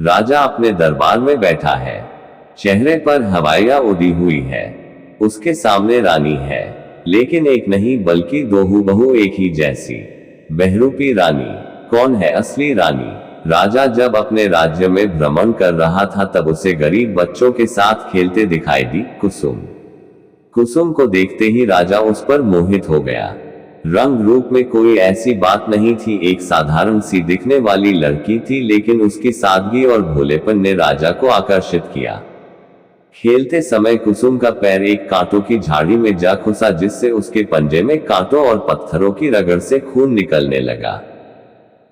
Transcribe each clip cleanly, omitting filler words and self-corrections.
राजा अपने दरबार में बैठा है। चेहरे पर हवाइयां उड़ी हुई है। उसके सामने रानी है, लेकिन एक नहीं बल्कि दो हूबहू एक ही जैसी। बहरूपी रानी। कौन है असली रानी? राजा जब अपने राज्य में भ्रमण कर रहा था तब उसे गरीब बच्चों के साथ खेलते दिखाई दी कुसुम। कुसुम को देखते ही राजा उस पर मोहित हो गया। रंग रूप में कोई ऐसी बात नहीं थी, एक साधारण सी दिखने वाली लड़की थी, लेकिन उसकी सादगी और भोलेपन ने राजा को आकर्षित किया। खेलते समय कुसुम का पैर एक कांटों की झाड़ी में जा घुसा, जिससे उसके पंजे में कांटों और पत्थरों की रगड़ से खून निकलने लगा।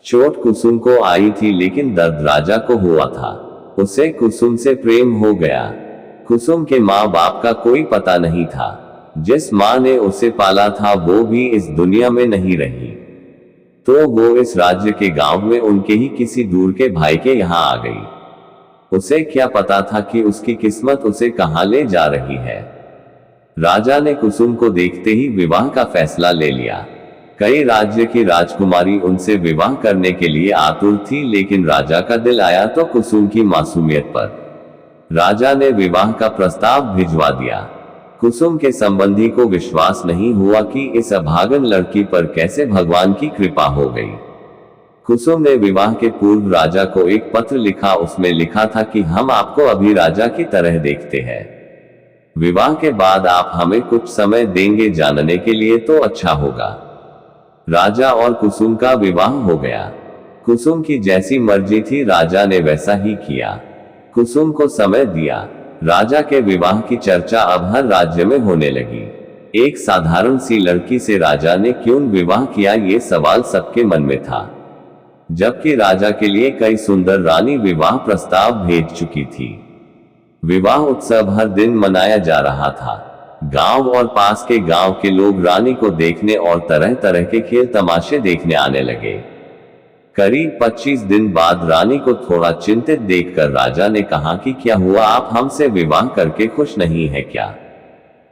चोट कुसुम को आई थी, लेकिन दर्द राजा को हुआ था। उसे कुसुम से प्रेम हो गया। कुसुम के माँ बाप का कोई पता नहीं था। जिस माँ ने उसे पाला था वो भी इस दुनिया में नहीं रही, तो वो इस राज्य के गांव में उनके ही किसी दूर के भाई के यहाँ आ गई। उसे क्या पता था कि उसकी किस्मत उसे कहाँ ले जा रही है। राजा ने कुसुम को देखते ही विवाह का फैसला ले लिया। कई राज्य की राजकुमारी उनसे विवाह करने के लिए आतुर थी, लेकिन राजा का दिल आया तो कुसुम की मासूमियत पर। राजा ने विवाह का प्रस्ताव भिजवा दिया। कुसुम के संबंधी को विश्वास नहीं हुआ कि इस अभागन लड़की पर कैसे भगवान की कृपा हो गई। कुसुम ने विवाह के पूर्व राजा को एक पत्र लिखा। उसमें लिखा था कि हम आपको अभी राजा की तरह देखते हैं। विवाह के बाद आप हमें कुछ समय देंगे जानने के लिए तो अच्छा होगा। राजा और कुसुम का विवाह हो गया। कुसुम की जैसी मर्जी थी राजा ने वैसा ही किया। कुसुम को समय दिया। राजा के विवाह की चर्चा अब हर राज्य में होने लगी। एक साधारण सी लड़की से राजा ने क्यों विवाह किया, ये सवाल सबके मन में था, जबकि राजा के लिए कई सुंदर रानी विवाह प्रस्ताव भेज चुकी थी। विवाह उत्सव हर दिन मनाया जा रहा था। गांव और पास के गांव के लोग रानी को देखने और तरह तरह के खेल तमाशे देखने आने लगे। करीब 25 दिन बाद रानी को थोड़ा चिंतित देखकर राजा ने कहा कि क्या हुआ, आप हमसे विवाह करके खुश नहीं है क्या?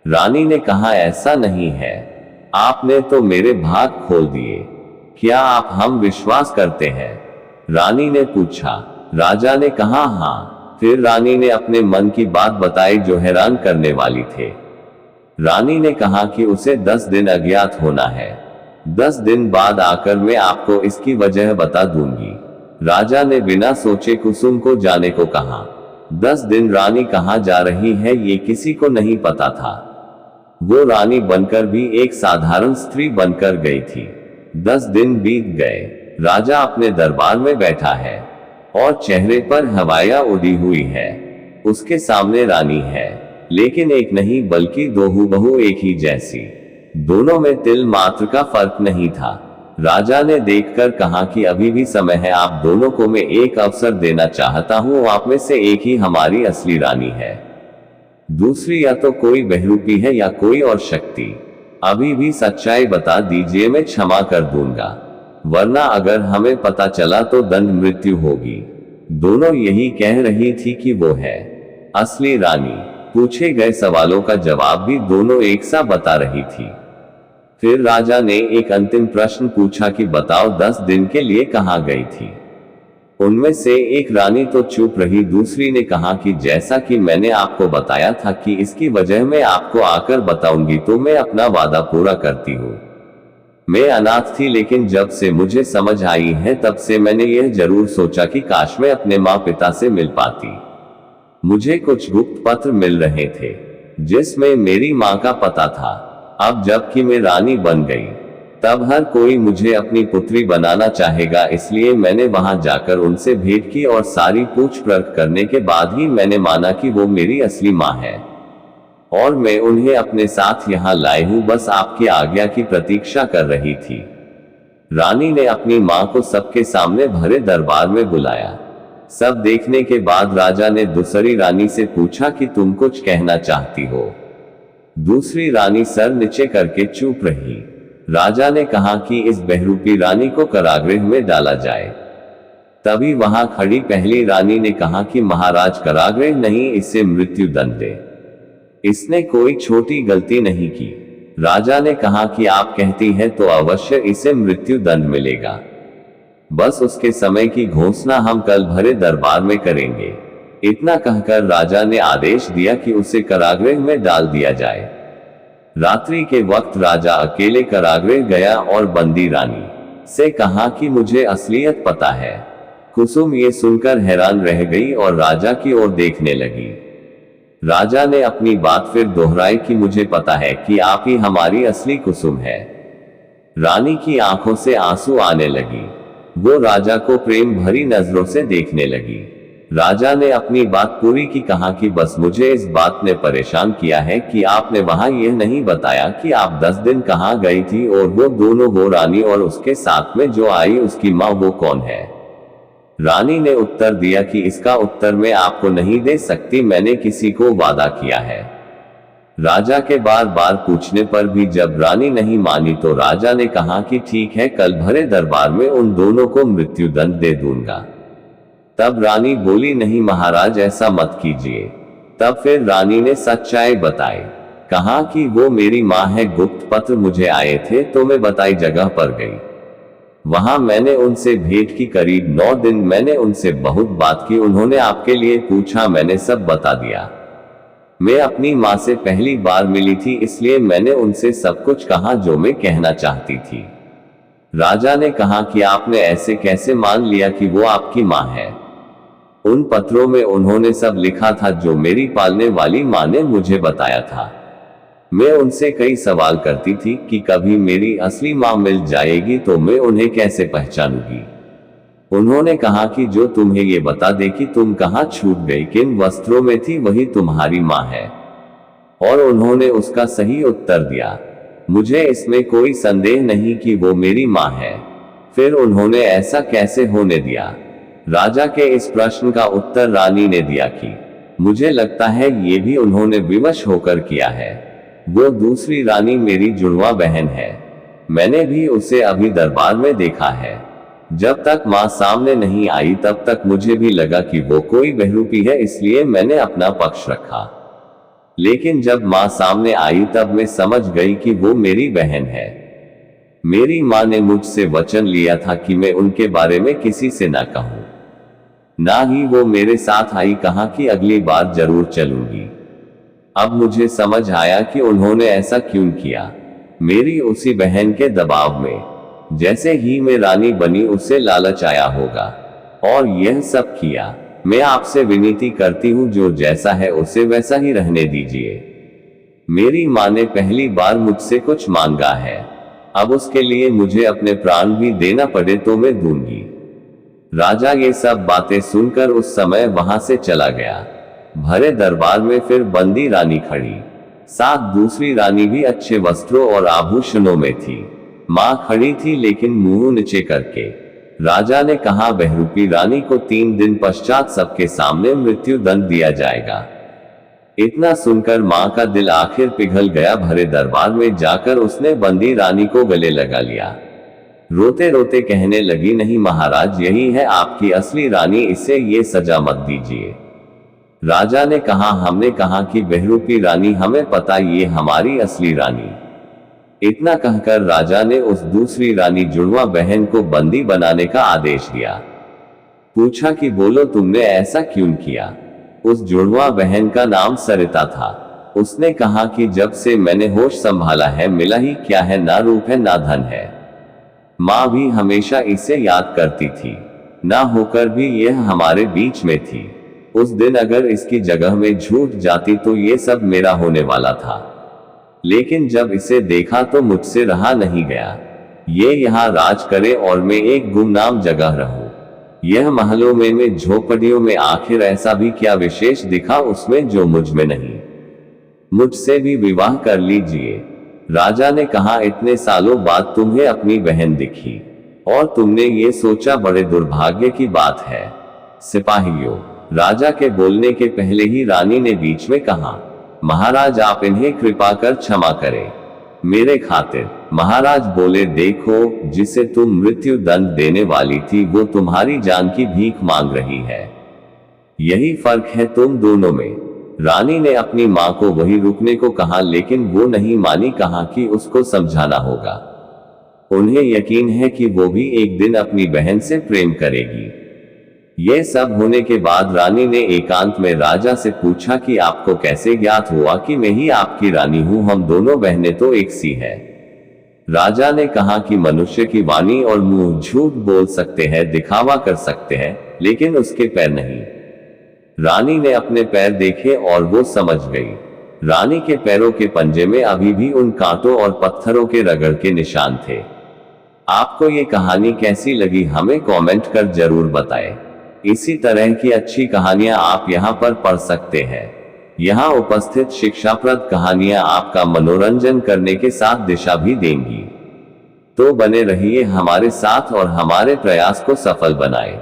रानी ने कहा, ऐसा नहीं है, आपने तो मेरे भाग खोल दिए। क्या आप हम विश्वास करते हैं? रानी ने पूछा। राजा ने कहा, हाँ। फिर रानी ने अपने मन की बात बताई जो हैरान करने वाली थे। रानी ने कहा कि उसे 10 दिन अज्ञात होना है। 10 दिन बाद आकर मैं आपको इसकी वजह बता दूंगी। राजा ने बिना सोचे कुसुम को जाने को कहा। 10 दिन रानी कहाँ जा रही है ये किसी को नहीं पता था। वो रानी बनकर भी एक साधारण स्त्री बनकर गई थी। 10 दिन बीत गए। राजा अपने दरबार में बैठा है और चेहरे पर हवाइयां उड़ी हुई है। उसके सामने रानी है, लेकिन एक नहीं बल्कि दो हूबहू एक ही जैसी। दोनों में तिल मात्र का फर्क नहीं था। राजा ने देखकर कहा कि अभी भी समय है, आप दोनों को मैं एक अवसर देना चाहता हूं, आप में से एक ही हमारी असली रानी है, दूसरी या तो कोई बहरूपी है या कोई और शक्ति। अभी भी सच्चाई बता दीजिए, मैं क्षमा कर दूंगा, वरना अगर हमें पता चला तो दंड मृत्यु होगी। दोनों यही कह रही थी कि वो है असली रानी। पूछे गए सवालों का जवाब भी दोनों एक सा बता रही थी। फिर राजा ने एक अंतिम प्रश्न पूछा कि बताओ 10 दिन के लिए कहाँ गई थी? उनमें से एक रानी तो चुप रही, दूसरी ने कहा कि जैसा कि मैंने आपको बताया था कि इसकी वजह मैं आपको आकर बताऊंगी, तो मैं अपना वादा पूरा करती हूँ। मैं अनाथ थी, लेकिन जब से मुझे समझ आई है तब से मैंने यह जरूर सोचा कि काश मैं अपने माँ पिता से मिल पाती। मुझे कुछ गुप्त पत्र मिल रहे थे जिसमें मेरी माँ का पता था। अब जबकि मैं रानी बन गई, तब हर कोई मुझे अपनी पुत्री बनाना चाहेगा, इसलिए मैंने वहां जाकर उनसे भेंट की और सारी पूछ परख करने के बाद ही मैंने माना कि वो मेरी असली माँ है और मैं उन्हें अपने साथ यहाँ लाई हूँ, बस आपकी आज्ञा की प्रतीक्षा कर रही थी। रानी ने अपनी माँ को सबके सामने भरे दरबार में बुलाया। सब देखने के बाद राजा ने दूसरी रानी से पूछा कि तुम कुछ कहना चाहती हो? दूसरी रानी सर नीचे करके चुप रही। राजा ने कहा कि इस बहरूपी रानी को कारागृह में डाला जाए। तभी वहां खड़ी पहली रानी ने कहा कि महाराज, कारागृह नहीं, इसे मृत्यु दंड दे। इसने कोई छोटी गलती नहीं की। राजा ने कहा कि आप कहती हैं तो अवश्य इसे मृत्यु दंड मिलेगा। बस उसके समय की घोषणा हम कल भरे दरबार में करेंगे। इतना कहकर राजा ने आदेश दिया कि उसे कारागृह में डाल दिया जाए। रात्रि के वक्त राजा अकेले कारागृह गया और बंदी रानी से कहा कि मुझे असलियत पता है। कुसुम ये सुनकर हैरान रह गई और राजा की ओर देखने लगी। राजा ने अपनी बात फिर दोहराई कि मुझे पता है कि आप ही हमारी असली कुसुम है। रानी की आंखों से आंसू आने लगी। वो राजा को प्रेम भरी नजरों से देखने लगी। राजा ने अपनी बात पूरी की, कहा कि बस मुझे इस बात ने परेशान किया है कि आपने वहां यह नहीं बताया कि आप 10 दिन कहाँ गई थी, और वो दोनों, वो रानी और उसके साथ में जो आई उसकी माँ, वो कौन है। रानी ने उत्तर दिया कि इसका उत्तर मैं आपको नहीं दे सकती, मैंने किसी को वादा किया है। राजा के बार बार पूछने पर भी जब रानी नहीं मानी तो राजा ने कहा कि ठीक है, कल भरे दरबार में उन दोनों को मृत्युदंड दे दूंगा। तब रानी बोली, नहीं महाराज, ऐसा मत कीजिए। तब फिर रानी ने सच्चाई बताई। कहा कि वो मेरी माँ है, गुप्त पत्र मुझे आए थे तो मैं बताई जगह पर गई। वहां मैंने उनसे भेंट की। करीब 9 दिन मैंने उनसे बहुत बात की। उन्होंने आपके लिए पूछा, मैंने सब बता दिया। मैं अपनी माँ से पहली बार मिली थी, इसलिए मैंने उनसे सब कुछ कहा जो मैं कहना चाहती थी। राजा ने कहा कि आपने ऐसे कैसे मान लिया कि वो आपकी माँ है। उन पत्रों में उन्होंने सब लिखा था जो मेरी पालने वाली माँ ने मुझे बताया था। मैं उनसे कई सवाल करती थी कि कभी मेरी असली माँ मिल जाएगी तो मैं उन्हें कैसे पहचानूंगी। उन्होंने कहा कि जो तुम्हें ये बता दे कि तुम कहाँ छूट गई, किन वस्त्रों में थी, वही तुम्हारी माँ है। और उन्होंने उसका सही उत्तर दिया। मुझे इसमें कोई संदेह नहीं कि वो मेरी माँ है। फिर उन्होंने ऐसा कैसे होने दिया। राजा के इस प्रश्न का उत्तर रानी ने दिया कि मुझे लगता है ये भी उन्होंने विवश होकर किया है। वो दूसरी रानी मेरी जुड़वा बहन है। मैंने भी उसे अभी दरबार में देखा है। जब तक माँ सामने नहीं आई तब तक मुझे भी लगा कि वो कोई बहरूपी है, इसलिए मैंने अपना पक्ष रखा। लेकिन जब माँ सामने आई तब मैं समझ गई कि वो मेरी बहन है। मेरी माँ ने मुझसे वचन लिया था कि मैं उनके बारे में किसी से ना कहूँ। ना ही वो मेरे साथ आई, कहा कि अगली बार जरूर चलूंगी। अब मुझे समझ आया कि उन्होंने ऐसा क्यों किया। मेरी उसी बहन के दबाव में जैसे ही मैं रानी बनी उसे लालच आया होगा और यह सब किया। मैं आपसे विनती करती हूँ, जो जैसा है उसे वैसा ही रहने दीजिए। मेरी माँ ने पहली बार मुझसे कुछ मांगा है, अब उसके लिए मुझे अपने प्राण भी देना पड़े तो मैं दूंगी। राजा ये सब बातें सुनकर उस समय वहां से चला गया। भरे दरबार में फिर बंदी रानी खड़ी, साथ दूसरी रानी भी अच्छे वस्त्रों और आभूषणों में थी। मां खड़ी थी लेकिन मुंह नीचे करके। राजा ने कहा, बहरूपी रानी को 3 दिन पश्चात सबके सामने मृत्यु दंड दिया जाएगा। इतना सुनकर मां का दिल आखिर पिघल गया। भरे दरबार में जाकर उसने बंदी रानी को गले लगा लिया। रोते रोते कहने लगी, नहीं महाराज, यही है आपकी असली रानी, इसे ये सजा मत दीजिए। राजा ने कहा, हमने कहा कि बहरूपी रानी, हमें पता ये हमारी असली रानी। इतना कहकर राजा ने उस दूसरी रानी जुड़वा बहन को बंदी बनाने का आदेश दिया। पूछा कि बोलो, तुमने ऐसा क्यों किया। उस जुड़वा बहन का नाम सरिता था। उसने कहा कि जब से मैंने होश संभाला है, मिला ही क्या है, ना रूप है ना धन है। माँ भी हमेशा इसे याद करती थी, ना होकर भी यह हमारे बीच में थी। उस दिन अगर इसकी जगह में झूठ जाती तो ये सब मेरा होने वाला था, लेकिन जब इसे देखा तो मुझसे रहा नहीं गया। ये यहाँ राज करे और मैं एक गुमनाम जगह रहूं। यह महलों में, मैं झोपड़ियों में, आखिर ऐसा भी क्या विशेष दिखा उसमें जो मुझ में नहीं। मुझसे भी विवाह कर लीजिए। राजा ने कहा, इतने सालों बाद तुम्हें अपनी बहन दिखी और तुमने ये सोचा, बड़े दुर्भाग्य की बात है। सिपाहियों, राजा के बोलने के पहले ही रानी ने बीच में कहा, महाराज आप इन्हें कृपा कर क्षमा करें मेरे खातिर। महाराज बोले, देखो, जिसे तुम मृत्यु दंड देने वाली थी वो तुम्हारी जान की भीख मांग रही है। यही फर्क है तुम दोनों में। रानी ने अपनी माँ को वही रुकने को कहा, लेकिन वो नहीं मानी। कहा कि उसको समझाना होगा। उन्हें यकीन है कि वो भी एक दिन अपनी बहन से प्रेम करेगी। यह सब होने के बाद रानी ने एकांत में राजा से पूछा कि आपको कैसे ज्ञात हुआ कि मैं ही आपकी रानी हूं, हम दोनों बहनें तो एक सी है। राजा ने कहा कि मनुष्य की वाणी और मुंह झूठ बोल सकते हैं, दिखावा कर सकते हैं, लेकिन उसके पैर नहीं। रानी ने अपने पैर देखे और वो समझ गई। रानी के पैरों के पंजे में अभी भी उन कांटों और पत्थरों के रगड़ के निशान थे। आपको ये कहानी कैसी लगी हमें कमेंट कर जरूर बताएं। इसी तरह की अच्छी कहानियां आप यहां पर पढ़ सकते हैं। यहां उपस्थित शिक्षाप्रद कहानियां आपका मनोरंजन करने के साथ दिशा भी देंगी। तो बने रहिए हमारे साथ और हमारे प्रयास को सफल बनाएं।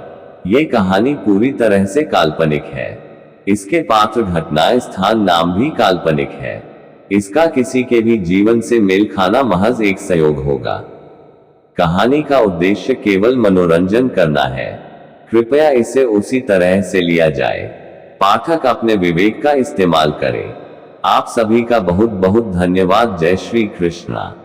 ये कहानी पूरी तरह से काल्पनिक है। इसके पात्र, घटनाएं, स्थान, नाम भी काल्पनिक है। इसका किसी के भी जीवन से मेल खाना महज एक संयोग होगा। कहानी का उद्देश्य केवल मनोरंजन करना है। कृपया इसे उसी तरह से लिया जाए। पाठक अपने विवेक का इस्तेमाल करें। आप सभी का बहुत बहुत धन्यवाद। जय श्री कृष्णा।